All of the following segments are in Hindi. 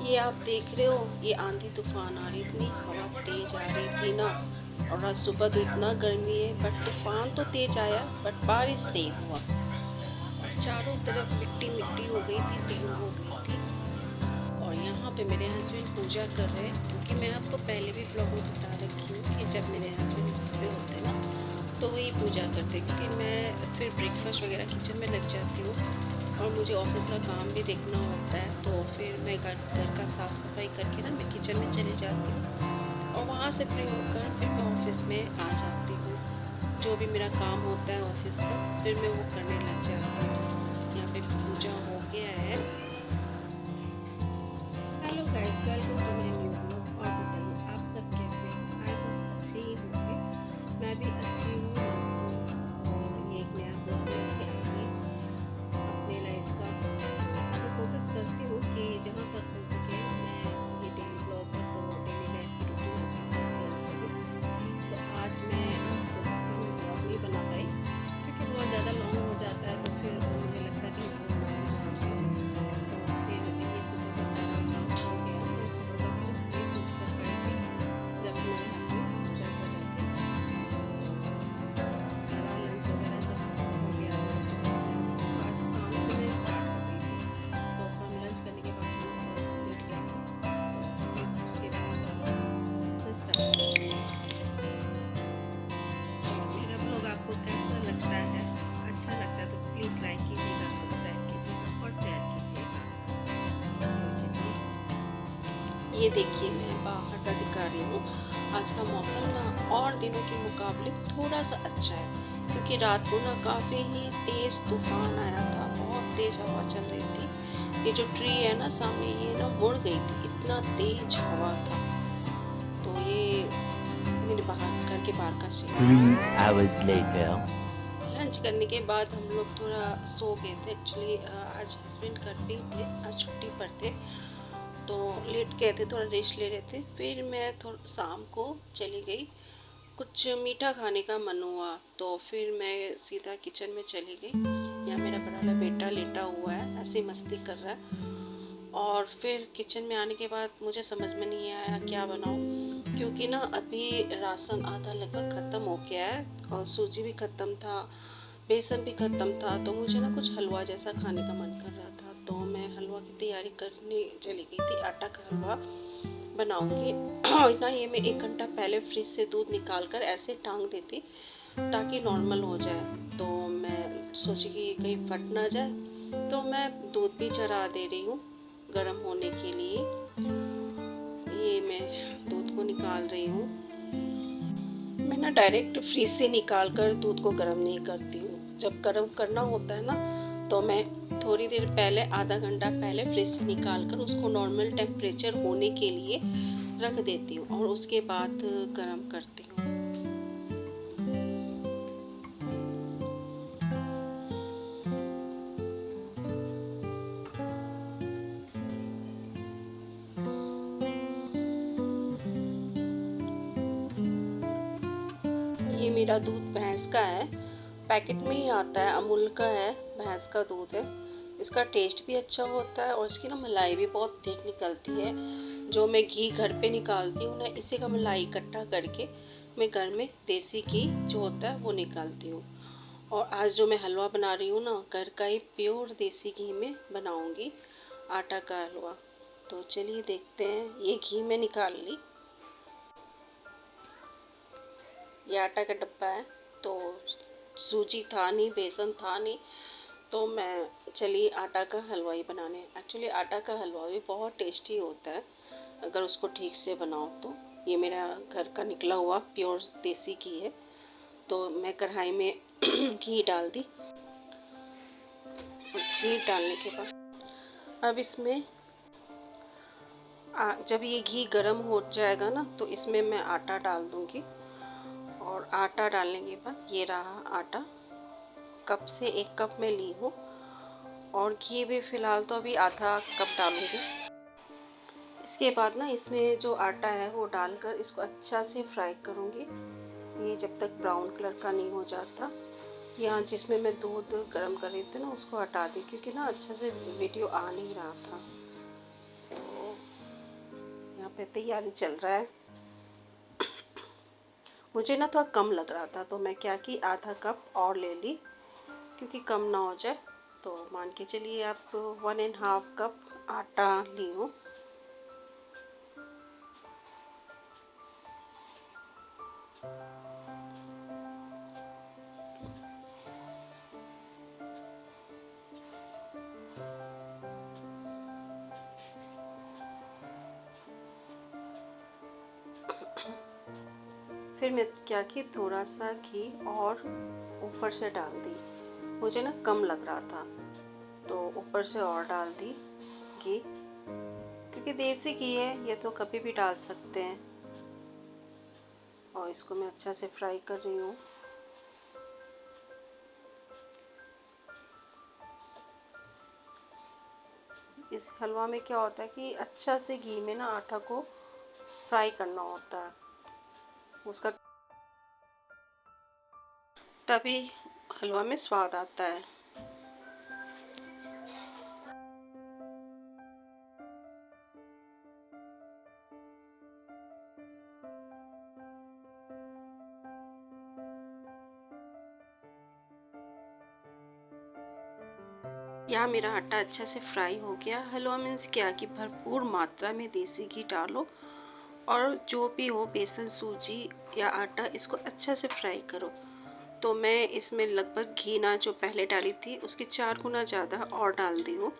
ये आप देख रहे हो, ये आंधी तूफान आ रही, इतनी हवा तेज आ रही थी ना। और आज सुबह तो इतना गर्मी है, बट तूफान तो तेज आया बट बारिश नहीं हुआ। और चारों तरफ मिट्टी मिट्टी हो गई थी, टीम हो गई थी। और यहाँ पे मेरे हस्बैंड पूजा कर रहे हैं, क्योंकि मैं आपको पहले भी ब्लॉग में बता रखी हूँ कि जब मेरे हस्बैंड घर पे होते ना तो वही पूजा करते, क्योंकि मैं फिर ब्रेकफास्ट वगैरह किचन में लग जाती हूँ और मुझे ऑफिस का काम भी देखना होता है। तो फिर मैं घर का साफ़ सफाई करके ना मैं किचन में चली जाती हूँ और वहाँ से फ्री होकर फिर मैं ऑफिस में आ जाती हूँ। जो भी मेरा काम होता है ऑफिस का फिर मैं वो करने लग जाती हूँ। यहाँ पे पूजा हो गया है। Hello guys, welcome to my new blog. और बताइए आप सब कैसे हैं? आई होप अच्छे ही होंगे। मैं भी अच्छी हूँ, मस्त हूँ और ये एक नया ब्लॉग लेके आई हूँ अपने लाइफ का। मैं कोशिश करती हूँ कि जहाँ तक हो सके मैं ये डेली ब्लॉग है तो डेली लाइफ की रूटीन आपके साथ शेयर करूँ। तो आज मैं सुबह का मैं ब्लॉग नहीं बना पाई, क्योंकि बहुत ज़्यादा लॉन्ग हो जाता है तो फिर मुझे लगता है कि बहुत लॉन्ग हो जाता है। तो फिर ये सुबह का सारा काम हो गया। मैं सुबह का सिर्फ ये सोच कर पड़ी थी जब मेरे हस्बैंड पूजा कर रहे थे। तो सारा लंच वगैरह सब खत्म हो गया बच्चों का। तो आज शाम से मैं स्टार्ट कर रही थी। तो हम लंच करने के बाद खाना थोड़ा सा लेट गया था, तो फिर उसके बाद मैं स्टार्ट कर रही हूँ। और मेरा ब्लॉग आपको कैसा लगता है? अच्छा लगता है तो प्लीज़ लाइक कीजिएगा, सब्सक्राइब कीजिएगा और शेयर कीजिएगा। तो चलिए, ये देखिए मैं बाहर का दिखा रही हूँ। आज का मौसम ना और दिनों के मुकाबले थोड़ा सा अच्छा है, क्योंकि रात को ना काफ़ी ही तेज़ तूफान आया था, बहुत तेज़ हवा चल रही थी। ये जो ट्री है ना सामने, ये ना मुड़ गई थी, इतना तेज हवा था। तो ये मेरे बाहर घर के बाहर का सीन। 3 hours later. लंच करने के बाद हम लोग थोड़ा सो गए थे। एक्चुअली आज हस्बैंड घर पे ही थे, आज छुट्टी पर थे तो लेट गए थे, थोड़ा रेस्ट ले रहे थे। फिर मैं थोड़ा शाम को चली गई, कुछ मीठा खाने का मन हुआ तो फिर मैं सीधा किचन में चली गई। यहाँ मेरा बड़ा वाला बेटा लेटा हुआ है, ऐसे मस्ती कर रहा है। और फिर किचन में आने के बाद मुझे समझ में नहीं आया क्या बनाऊँ, क्योंकि ना अभी राशन आधा लगभग ख़त्म हो गया है और सूजी भी ख़त्म था, बेसन भी ख़त्म था। तो मुझे ना कुछ हलवा जैसा खाने का मन कर रहा था, तो मैं हलवा की तैयारी करने चली गई थी। आटा का हलवा बनाऊंगी और ना ये मैं 1 घंटा पहले फ्रिज से दूध निकाल कर ऐसे टांग देती ताकि नॉर्मल हो जाए। तो मैं सोची कि कहीं फट ना जाए, तो मैं दूध भी चढ़ा दे रही हूँ गर्म होने के लिए। ये मैं दूध को निकाल रही हूँ। मैं ना डायरेक्ट फ्रिज से निकाल कर दूध को गर्म नहीं करती हूँ। जब गर्म करना होता है ना तो मैं थोड़ी देर पहले, आधा घंटा पहले फ्रिज से निकाल कर उसको नॉर्मल टेम्परेचर होने के लिए रख देती हूँ और उसके बाद गर्म करती हूँ। ये मेरा दूध भैंस का है, पैकेट में ही आता है, अमूल का है, भैंस का दूध है। इसका टेस्ट भी अच्छा होता है और इसकी ना मलाई भी बहुत थिक निकलती है। जो मैं घी घर पे निकालती हूँ ना, इसी का मलाई इकट्ठा करके मैं घर में देसी घी जो होता है वो निकालती हूँ। और आज जो मैं हलवा बना रही हूँ ना, घर का ही प्योर देसी घी में बनाऊँगी आटा का हलवा। तो चलिए देखते हैं। ये घी मैं निकाल ली, ये आटा का डब्बा है। तो सूजी था नहीं, बेसन था नहीं, तो मैं चली आटा का हलवा ही बनाने। एक्चुअली आटा का हलवा भी बहुत टेस्टी होता है अगर उसको ठीक से बनाओ तो। ये मेरा घर का निकला हुआ प्योर देसी घी है। तो मैं कढ़ाई में घी डाल दी। घी डालने के बाद अब इसमें जब ये घी गर्म हो जाएगा ना तो इसमें मैं आटा डाल दूँगी। और आटा डालने के बाद ये रहा आटा, कप से 1 कप में ली हूँ। और घी भी फ़िलहाल तो अभी आधा कप डालूँगी। इसके बाद ना इसमें जो आटा है वो डालकर इसको अच्छा से फ्राई करूँगी, ये जब तक ब्राउन कलर का नहीं हो जाता। यहाँ जिसमें मैं दूध गर्म कर रही थी ना उसको हटा दी, क्योंकि ना अच्छा से वीडियो आ नहीं रहा था। तो पे तैयारी चल रहा है। मुझे ना थोड़ा कम लग रहा था तो मैं क्या की आधा कप और ले ली, क्योंकि कम ना हो जाए। तो मान के चलिए आप 1.5 कप आटा ली हूँ। फिर मैं क्या की थोड़ा सा घी और ऊपर से डाल दी। मुझे ना कम लग रहा था तो ऊपर से और डाल दी घी, क्योंकि देसी घी है ये तो कभी भी डाल सकते हैं। और इसको मैं अच्छा से फ्राई कर रही हूँ। इस हलवा में क्या होता है कि अच्छा से घी में ना आटा को फ्राई करना होता है, उसका तभी हलवा में स्वाद आता है। यहाँ मेरा आटा अच्छा से फ्राई हो गया। हलवा मीन्स क्या कि भरपूर मात्रा में देसी घी डालो और जो भी हो बेसन, सूजी या आटा, इसको अच्छा से फ्राई करो। तो मैं इसमें लगभग घी ना जो पहले डाली थी उसकी 4 गुना ज़्यादा और डाल दी हूँ।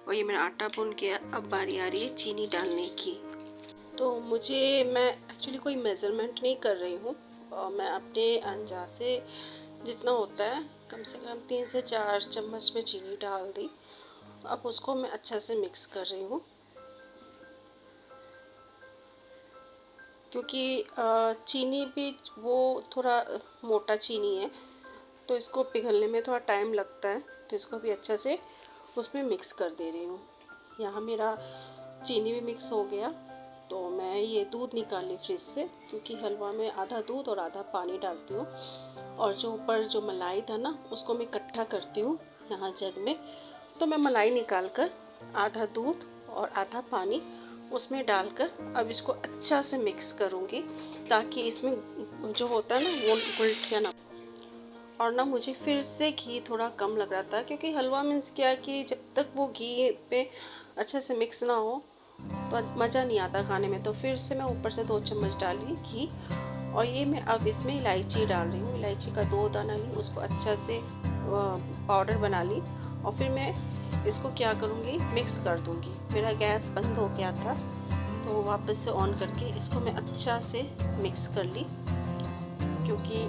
और ये मेरा आटा भुन गया। अब बारी आ रही है चीनी डालने की। तो मैं एक्चुअली कोई मेज़रमेंट नहीं कर रही हूँ, और मैं अपने अंदाज़ से जितना होता है कम से कम 3 से 4 चम्मच में चीनी डाल दी। अब उसको मैं अच्छा से मिक्स कर रही हूँ, क्योंकि चीनी भी वो थोड़ा मोटा चीनी है तो इसको पिघलने में थोड़ा टाइम लगता है। तो इसको भी अच्छा से उसमें मिक्स कर दे रही हूँ। यहाँ मेरा चीनी भी मिक्स हो गया। तो मैं ये दूध निकाल ली फ्रिज से, क्योंकि हलवा में आधा दूध और आधा पानी डालती हूँ। और जो ऊपर जो मलाई था ना उसको मैं इकट्ठा करती हूँ यहाँ जग में। तो मैं मलाई निकाल कर आधा दूध और आधा पानी उसमें डालकर अब इसको अच्छा से मिक्स करूँगी, ताकि इसमें जो होता है ना वो उल्टियाँ ना। और ना मुझे फिर से घी थोड़ा कम लग रहा था, क्योंकि हलवा मीन्स क्या कि जब तक वो घी पे अच्छे से मिक्स ना हो तो मज़ा नहीं आता खाने में। तो फिर से मैं ऊपर से 2 चम्मच डाली घी। और ये मैं अब इसमें इलायची डाल रही हूँ। इलायची का 2 दाना ली, उसको अच्छा से पाउडर बना ली। और फिर मैं इसको क्या करूँगी, मिक्स कर दूँगी। मेरा गैस बंद हो गया था तो वापस से ऑन करके इसको मैं अच्छा से मिक्स कर ली, क्योंकि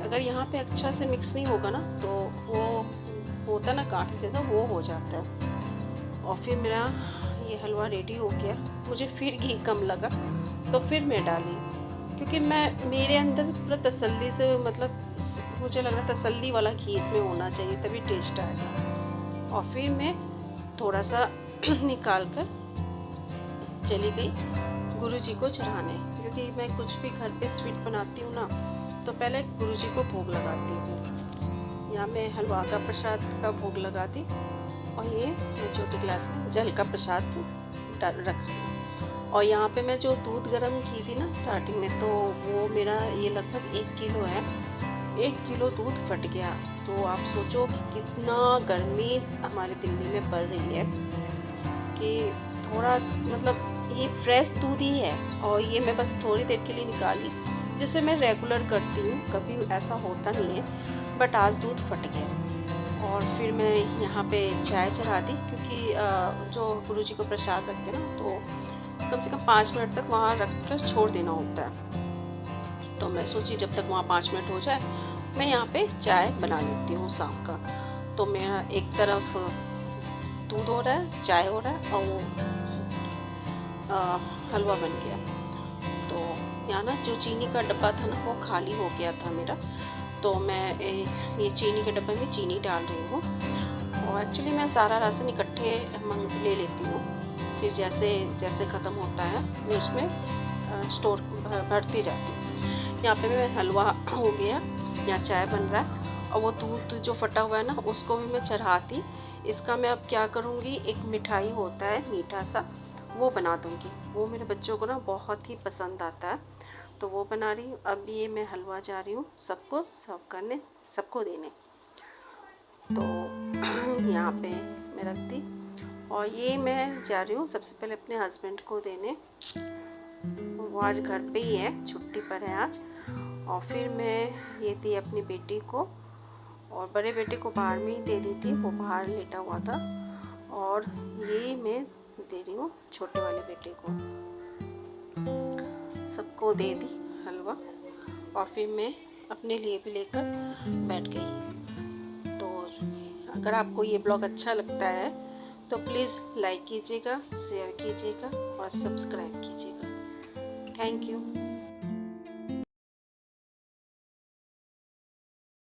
अगर यहाँ पे अच्छा से मिक्स नहीं होगा ना तो वो होता ना कांटे जैसा, वो हो जाता है। और फिर मेरा ये हलवा रेडी हो गया। मुझे फिर घी कम लगा तो फिर मैं डाली, क्योंकि मेरे अंदर पूरा तसल्ली से, मतलब मुझे लग रहा तसल्ली वाला घी इसमें होना चाहिए तभी टेस्ट आएगा। और फिर मैं थोड़ा सा निकाल कर चली गई गुरुजी को चढ़ाने, क्योंकि मैं कुछ भी घर पे स्वीट बनाती हूँ ना तो पहले गुरुजी को भोग लगाती हूँ। यहाँ मैं हलवा का प्रसाद का भोग लगा दी, और ये मैं छोटे गिलास में जल का प्रसाद रख रही हूँ। और यहाँ पे मैं जो दूध गर्म की थी ना स्टार्टिंग में, तो वो मेरा ये लगभग 1 किलो है। 1 किलो दूध फट गया। तो आप सोचो कि कितना गर्मी हमारे दिल्ली में पड़ रही है, कि थोड़ा मतलब ये फ्रेश दूध ही है। और ये मैं बस थोड़ी देर के लिए निकाली, जिसे मैं रेगुलर करती हूँ, कभी ऐसा होता नहीं है। बट आज दूध फट गया। और फिर मैं यहाँ पे चाय चढ़ा दी, क्योंकि जो गुरुजी को प्रसाद रखते हैं ना तो कम से कम 5 मिनट तक वहाँ रख कर छोड़ देना होता है। तो मैं सोची जब तक वहाँ 5 मिनट हो जाए मैं यहाँ पे चाय बना लेती हूँ शाम का। तो मेरा एक तरफ दूध हो रहा है, चाय हो रहा है, और वो हलवा बन गया। तो यहाँ ना जो चीनी का डब्बा था ना वो खाली हो गया था मेरा। तो मैं ये चीनी के डब्बे में चीनी डाल रही हूँ। और एक्चुअली मैं सारा राशन इकट्ठे ले लेती हूँ, फिर जैसे जैसे ख़त्म होता है मैं उसमें स्टोर भरती जाती हूँ। यहाँ पे मैं हलवा हो गया, यहाँ चाय बन रहा है, और वो दूध जो फटा हुआ है ना उसको भी मैं चढ़ाती। इसका मैं अब क्या करूँगी, एक मिठाई होता है मीठा सा, वो बना दूँगी। वो मेरे बच्चों को ना बहुत ही पसंद आता है, तो वो बना रही हूँ। अब ये मैं हलवा जा रही हूँ सबको सर्व करने, सबको देने। तो यहाँ पे मैं रख दी और ये मैं जा रही हूँ सबसे पहले अपने हस्बैंड को देने। वो आज घर पे ही है, छुट्टी पर है आज। और फिर मैं ये दी अपनी बेटी को, और बड़े बेटे को बाहर में ही दे दी थी, वो बाहर लेटा हुआ था। और ये मैं दे रही हूँ छोटे वाले बेटे को। सबको दे दी हलवा और फिर मैं अपने लिए भी लेकर बैठ गई। तो अगर आपको ये ब्लॉग अच्छा लगता है तो प्लीज़ लाइक कीजिएगा, शेयर कीजिएगा और सब्सक्राइब कीजिएगा। Thank you.